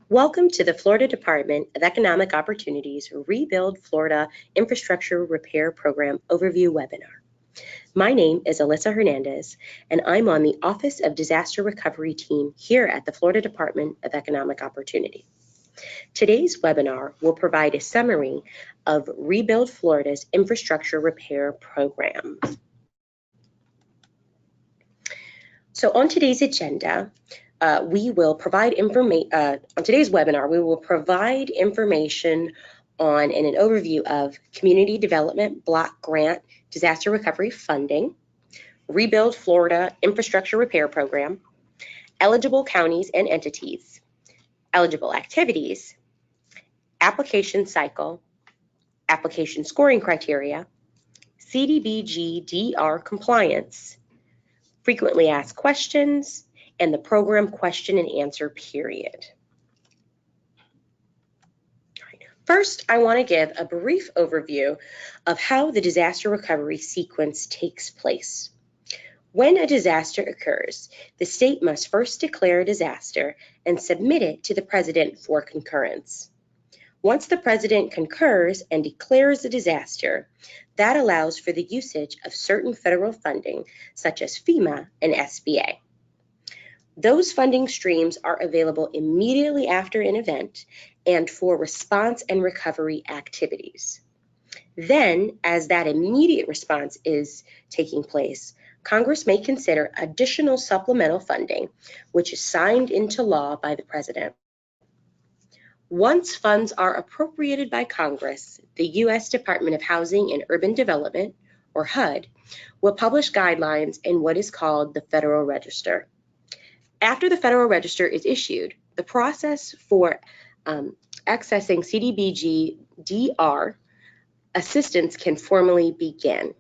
Welcome to the Florida Department of Economic Opportunities Rebuild Florida Infrastructure Repair Program Overview webinar. My name is Alyssa Hernandez, and I'm on the Office of Disaster Recovery team here at the Florida Department of Economic Opportunity. Today's webinar will provide a summary of Rebuild Florida's Infrastructure Repair Program. So on today's agenda, we will provide information on today's webinar. We will provide information on and an overview of Community Development Block Grant Disaster Recovery Funding, Rebuild Florida Infrastructure Repair Program, eligible counties and entities, eligible activities, application cycle, application scoring criteria, CDBG-DR compliance, frequently asked questions, and the program question and answer period. First, I want to give a brief overview of how the disaster recovery sequence takes place. When a disaster occurs, the state must first declare a disaster and submit it to the President for concurrence. Once the President concurs and declares a disaster, that allows for the usage of certain federal funding, such as FEMA and SBA. Those funding streams are available immediately after an event and for response and recovery activities. Then, as that immediate response is taking place, Congress may consider additional supplemental funding, which is signed into law by the President. Once funds are appropriated by Congress, the U.S. Department of Housing and Urban Development, or HUD, will publish guidelines in what is called the Federal Register. After the Federal Register is issued, the process for accessing CDBG-DR assistance can formally begin.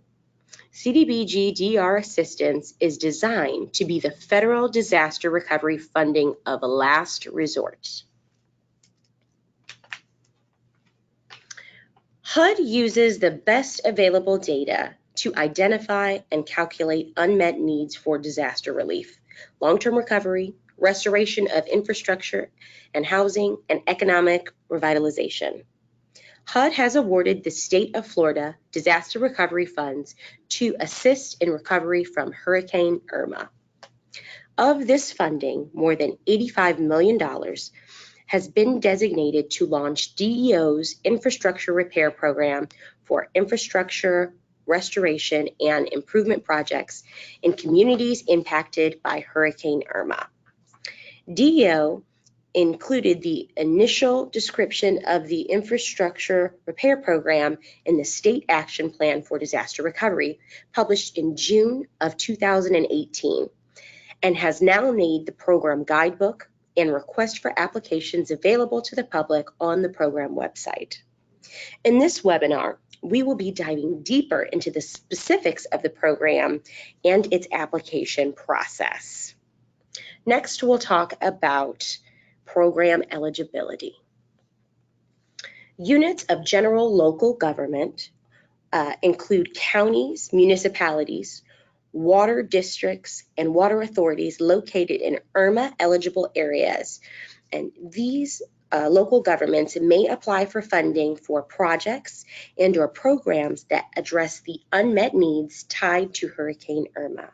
CDBG-DR assistance is designed to be the federal disaster recovery funding of last resort. HUD uses the best available data to identify and calculate unmet needs for disaster relief, long-term recovery, restoration of infrastructure and housing, and economic revitalization. HUD has awarded the state of Florida disaster recovery funds to assist in recovery from Hurricane Irma. Of this funding, more than $85 million has been designated to launch DEO's infrastructure repair program for infrastructure restoration and improvement projects in communities impacted by Hurricane Irma. DEO included the initial description of the infrastructure repair program in the State Action Plan for Disaster Recovery, published in June of 2018, and has now made the program guidebook and request for applications available to the public on the program website. In this webinar, we will be diving deeper into the specifics of the program and its application process. Next, we'll talk about program eligibility. Units of general local government include counties, municipalities, water districts, and water authorities located in IRMA-eligible areas. And these local governments may apply for funding for projects and/or programs that address the unmet needs tied to Hurricane Irma.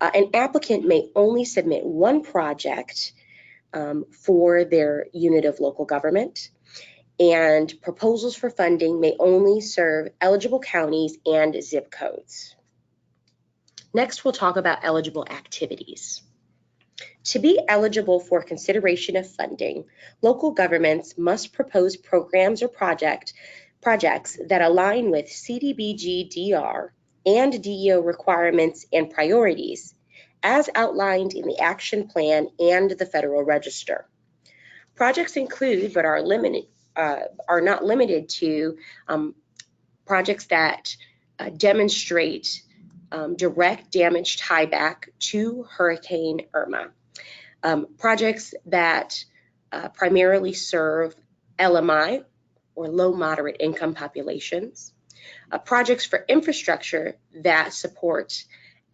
An applicant may only submit one project for their unit of local government, and proposals for funding may only serve eligible counties and zip codes. Next, we'll talk about eligible activities. To be eligible for consideration of funding, local governments must propose programs or projects that align with CDBG-DR and DEO requirements and priorities as outlined in the Action Plan and the Federal Register. Projects include, but are not limited to, projects that demonstrate direct damage tieback to Hurricane Irma. Projects that primarily serve LMI, or low moderate income populations. Projects for infrastructure that support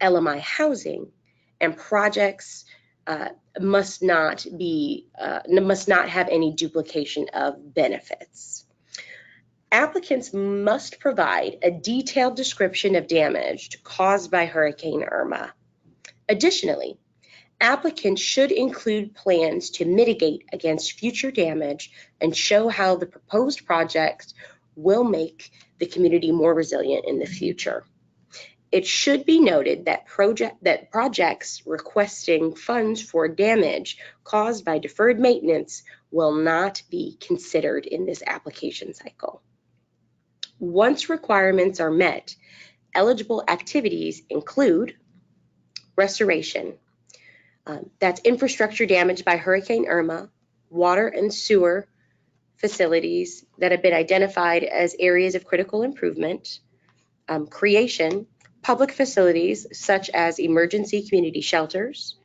LMI housing, and projects must not have any duplication of benefits. Applicants must provide a detailed description of damage caused by Hurricane Irma. Additionally, applicants should include plans to mitigate against future damage and show how the proposed projects will make the community more resilient in the future. It should be noted that projects requesting funds for damage caused by deferred maintenance will not be considered in this application cycle. Once requirements are met, eligible activities include restoration. That's infrastructure damaged by Hurricane Irma, water and sewer facilities that have been identified as areas of critical improvement, creation, public facilities such as emergency community shelters,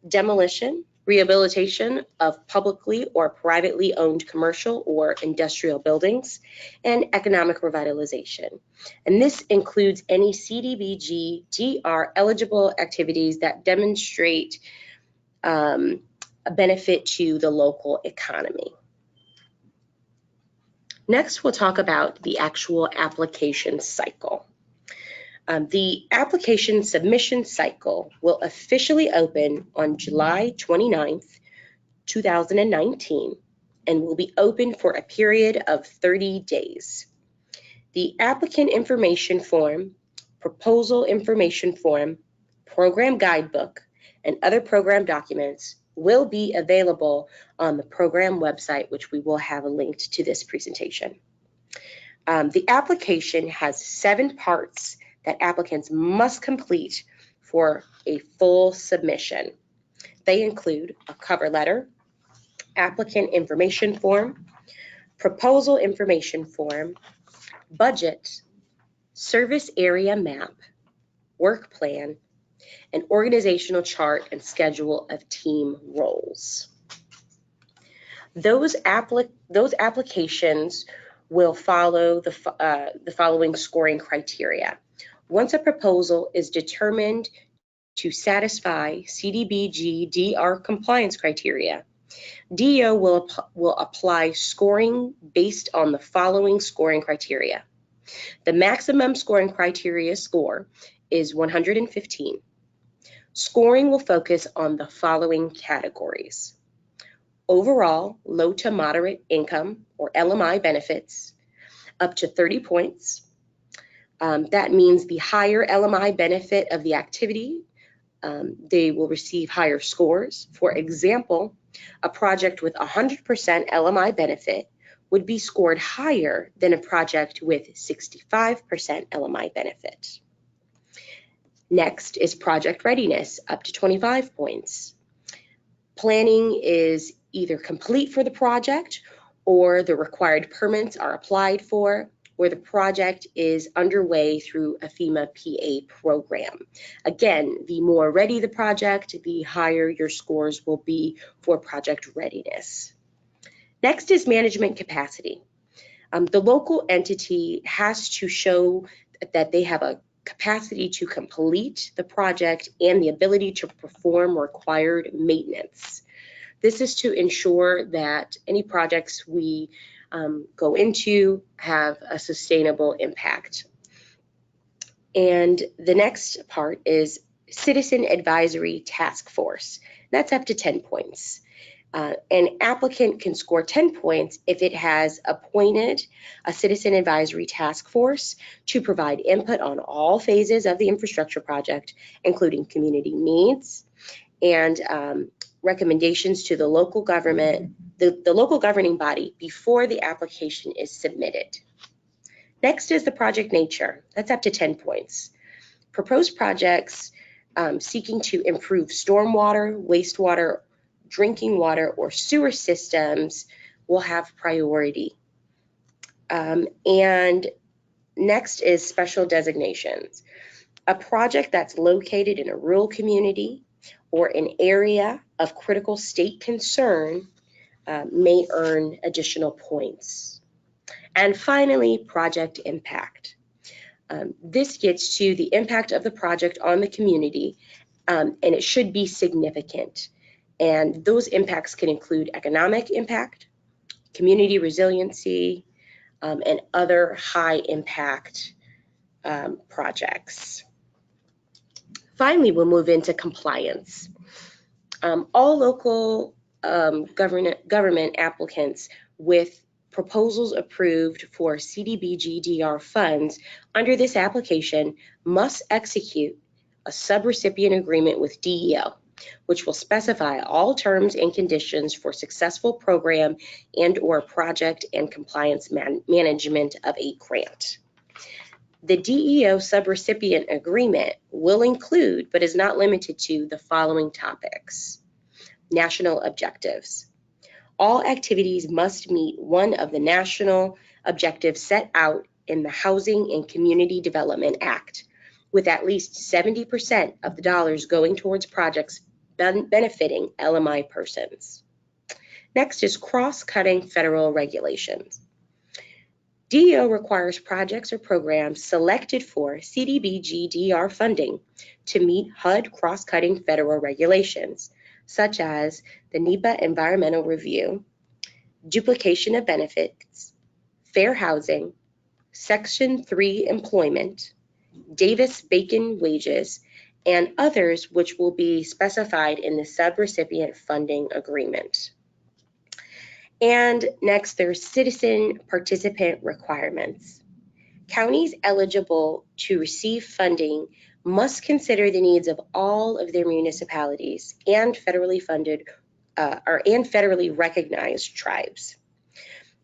demolition, rehabilitation of publicly or privately owned commercial or industrial buildings, and economic revitalization. And this includes any CDBG-DR eligible activities that demonstrate a benefit to the local economy. Next, we'll talk about the actual application cycle. The application submission cycle will officially open on July 29th, 2019, and will be open for a period of 30 days. The applicant information form, proposal information form, program guidebook, and other program documents will be available on the program website, which we will have linked to this presentation. The application has 7 parts that applicants must complete for a full submission. They include a cover letter, applicant information form, proposal information form, budget, service area map, work plan, an organizational chart and schedule of team roles. Those applications will follow the following scoring criteria. Once a proposal is determined to satisfy CDBG-DR compliance criteria, DO will apply scoring based on the following scoring criteria. The maximum scoring criteria score is 115. Scoring will focus on the following categories: overall low to moderate income or LMI benefits, up to 30 points. That means the higher LMI benefit of the activity, they will receive higher scores. For example, a project with 100% LMI benefit would be scored higher than a project with 65% LMI benefit. Next is project readiness, up to 25 points. Planning is either complete for the project, or the required permits are applied for, or the project is underway through a FEMA PA program. Again, the more ready the project, the higher your scores will be for project readiness. Next is management capacity. The local entity has to show that they have a capacity to complete the project and the ability to perform required maintenance. This is to ensure that any projects we go into have a sustainable impact. And the next part is Citizen Advisory Task Force. That's up to 10 points. An applicant can score 10 points if it has appointed a Citizen Advisory Task Force to provide input on all phases of the infrastructure project, including community needs and recommendations to the local government, the local governing body before the application is submitted. Next is the project nature. That's up to 10 points. Proposed projects seeking to improve stormwater, wastewater, drinking water, or sewer systems will have priority. And next is special designations. A project that's located in a rural community or an area of critical state concern may earn additional points. And finally, project impact. This gets to the impact of the project on the community and it should be significant. And those impacts can include economic impact, community resiliency, and other high impact projects. Finally, we'll move into compliance. All local government applicants with proposals approved for CDBG-DR funds under this application must execute a subrecipient agreement with DEO, which will specify all terms and conditions for successful program and/or project and compliance management of a grant. The DEO subrecipient agreement will include, but is not limited to, the following topics. National objectives. All activities must meet one of the national objectives set out in the Housing and Community Development Act, with at least 70% of the dollars going towards projects benefiting LMI persons. Next is cross-cutting federal regulations. DEO requires projects or programs selected for CDBG-DR funding to meet HUD cross-cutting federal regulations, such as the NEPA environmental review, duplication of benefits, fair housing, Section 3 employment, Davis-Bacon wages, and others which will be specified in the subrecipient funding agreement. And next, there's citizen participant requirements. Counties eligible to receive funding must consider the needs of all of their municipalities and federally funded and federally recognized tribes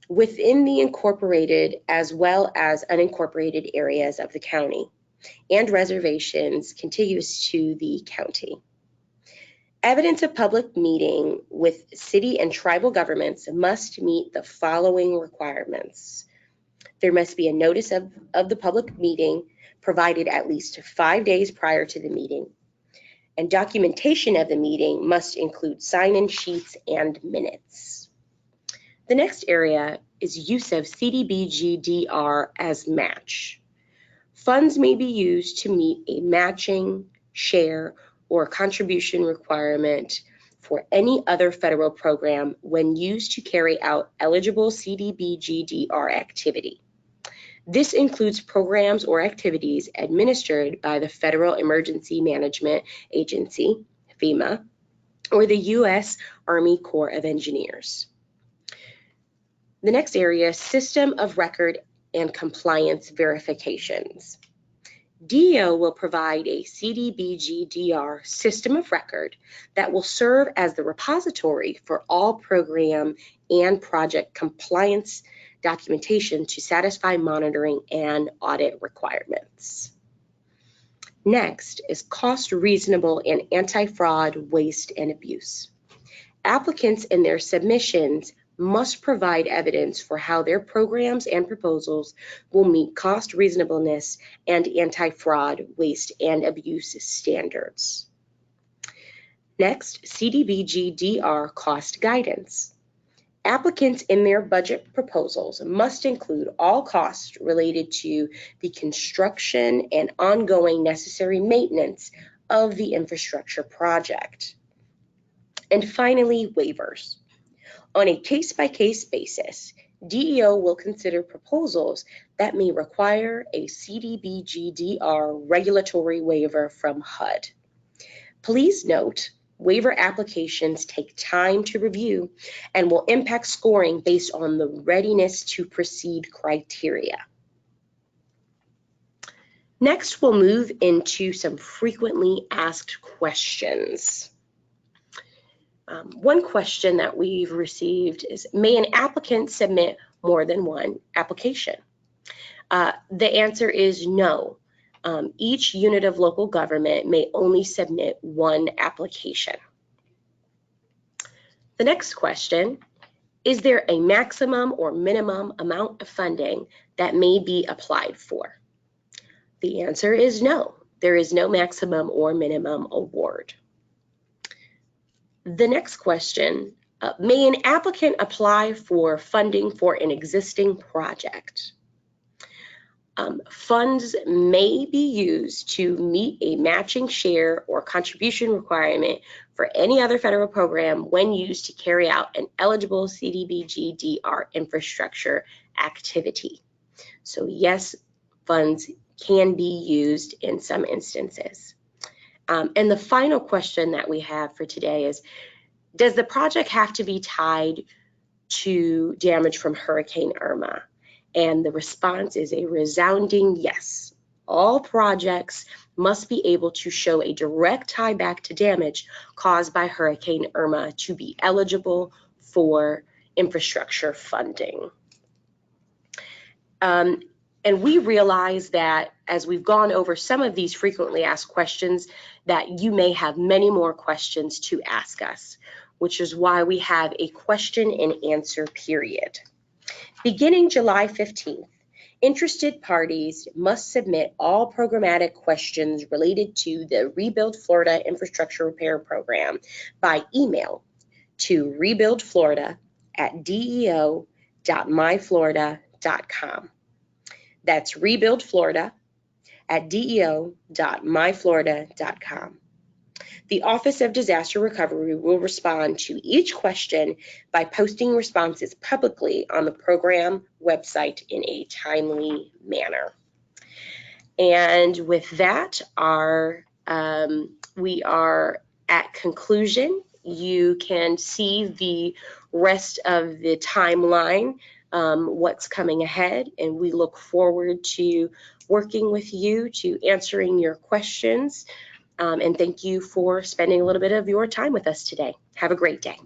within the incorporated as well as unincorporated areas of the county and reservations contiguous to the county. Evidence of public meeting with city and tribal governments must meet the following requirements. There must be a notice of the public meeting provided at least 5 days prior to the meeting. And documentation of the meeting must include sign-in sheets and minutes. The next area is use of CDBG-DR as match. Funds may be used to meet a matching, share, or contribution requirement for any other federal program when used to carry out eligible CDBG-DR activity. This includes programs or activities administered by the Federal Emergency Management Agency, FEMA, or the U.S. Army Corps of Engineers. The next area, system of record and compliance verifications. DEO will provide a CDBG-DR system of record that will serve as the repository for all program and project compliance documentation to satisfy monitoring and audit requirements. Next is cost reasonable and anti-fraud, waste, and abuse. Applicants in their submissions must provide evidence for how their programs and proposals will meet cost reasonableness and anti-fraud, waste, and abuse standards. Next, CDBG-DR cost guidance. Applicants in their budget proposals must include all costs related to the construction and ongoing necessary maintenance of the infrastructure project. And finally, waivers. On a case-by-case basis, DEO will consider proposals that may require a CDBG-DR regulatory waiver from HUD. Please note, waiver applications take time to review and will impact scoring based on the readiness to proceed criteria. Next, we'll move into some frequently asked questions. One question that we've received is, may an applicant submit more than one application? The answer is no. Each unit of local government may only submit one application. The next question, is there a maximum or minimum amount of funding that may be applied for? The answer is no. There is no maximum or minimum award. The next question, may an applicant apply for funding for an existing project? Funds may be used to meet a matching share or contribution requirement for any other federal program when used to carry out an eligible CDBG-DR infrastructure activity. So yes, funds can be used in some instances. And the final question that we have for today is, does the project have to be tied to damage from Hurricane Irma? And the response is a resounding yes. All projects must be able to show a direct tie back to damage caused by Hurricane Irma to be eligible for infrastructure funding. And we realize that as we've gone over some of these frequently asked questions, that you may have many more questions to ask us, which is why we have a question and answer period. Beginning July 15th, interested parties must submit all programmatic questions related to the Rebuild Florida Infrastructure Repair Program by email to rebuildflorida@deo.myflorida.com. That's rebuildflorida@deo.myflorida.com. The Office of Disaster Recovery will respond to each question by posting responses publicly on the program website in a timely manner. And with that, we are at conclusion. You can see the rest of the timeline, what's coming ahead, and we look forward to working with you to answering your questions. And thank you for spending a little bit of your time with us today. Have a great day.